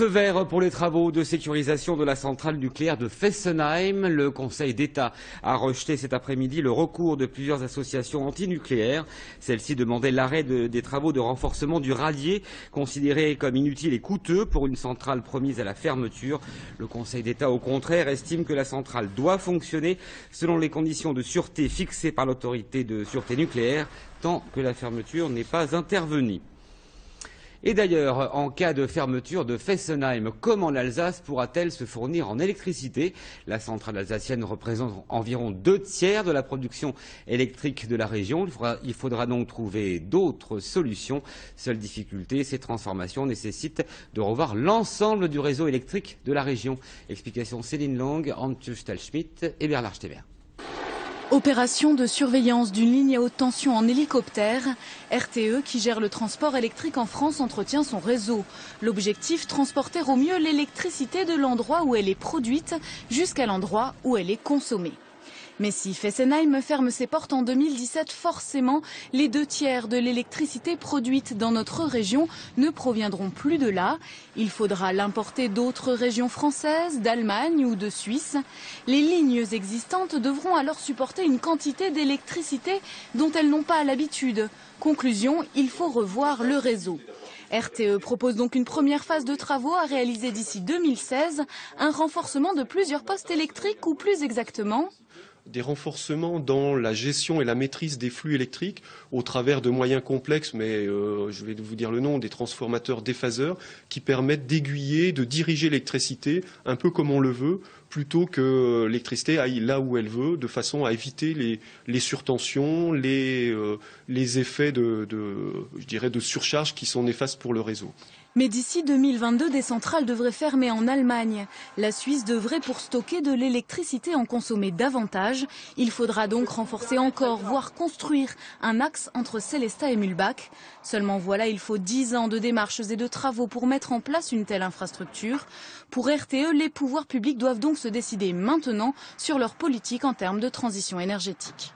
Feu vert pour les travaux de sécurisation de la centrale nucléaire de Fessenheim. Le Conseil d'État a rejeté cet après-midi le recours de plusieurs associations antinucléaires. Celles-ci demandaient l'arrêt des travaux de renforcement du radier, considérés comme inutiles et coûteux pour une centrale promise à la fermeture. Le Conseil d'État, au contraire, estime que la centrale doit fonctionner selon les conditions de sûreté fixées par l'autorité de sûreté nucléaire, tant que la fermeture n'est pas intervenue. Et d'ailleurs, en cas de fermeture de Fessenheim, comment l'Alsace pourra-t-elle se fournir en électricité? La centrale alsacienne représente environ 2/3 de la production électrique de la région. Il faudra donc trouver d'autres solutions. Seule difficulté, ces transformations nécessitent de revoir l'ensemble du réseau électrique de la région. Explication Céline Long, Antje Stahlschmidt et Bernard Steber. Opération de surveillance d'une ligne à haute tension en hélicoptère. RTE, qui gère le transport électrique en France, entretient son réseau. L'objectif, transporter au mieux l'électricité de l'endroit où elle est produite jusqu'à l'endroit où elle est consommée. Mais si Fessenheim ferme ses portes en 2017, forcément, les 2/3 de l'électricité produite dans notre région ne proviendront plus de là. Il faudra l'importer d'autres régions françaises, d'Allemagne ou de Suisse. Les lignes existantes devront alors supporter une quantité d'électricité dont elles n'ont pas l'habitude. Conclusion, il faut revoir le réseau. RTE propose donc une première phase de travaux à réaliser d'ici 2016, un renforcement de plusieurs postes électriques ou plus exactement des renforcements dans la gestion et la maîtrise des flux électriques au travers de moyens complexes, mais je vais vous dire le nom, des transformateurs déphaseurs qui permettent d'aiguiller, de diriger l'électricité un peu comme on le veut, plutôt que l'électricité aille là où elle veut, de façon à éviter les surtensions, les effets je dirais de surcharge qui sont néfastes pour le réseau. Mais d'ici 2022, des centrales devraient fermer en Allemagne. La Suisse devrait, pour stocker de l'électricité, en consommer davantage. Il faudra donc renforcer encore, voire construire un axe entre Sélestat et Mühlbach. Seulement voilà, il faut 10 ans de démarches et de travaux pour mettre en place une telle infrastructure. Pour RTE, les pouvoirs publics doivent donc se décider maintenant sur leur politique en termes de transition énergétique.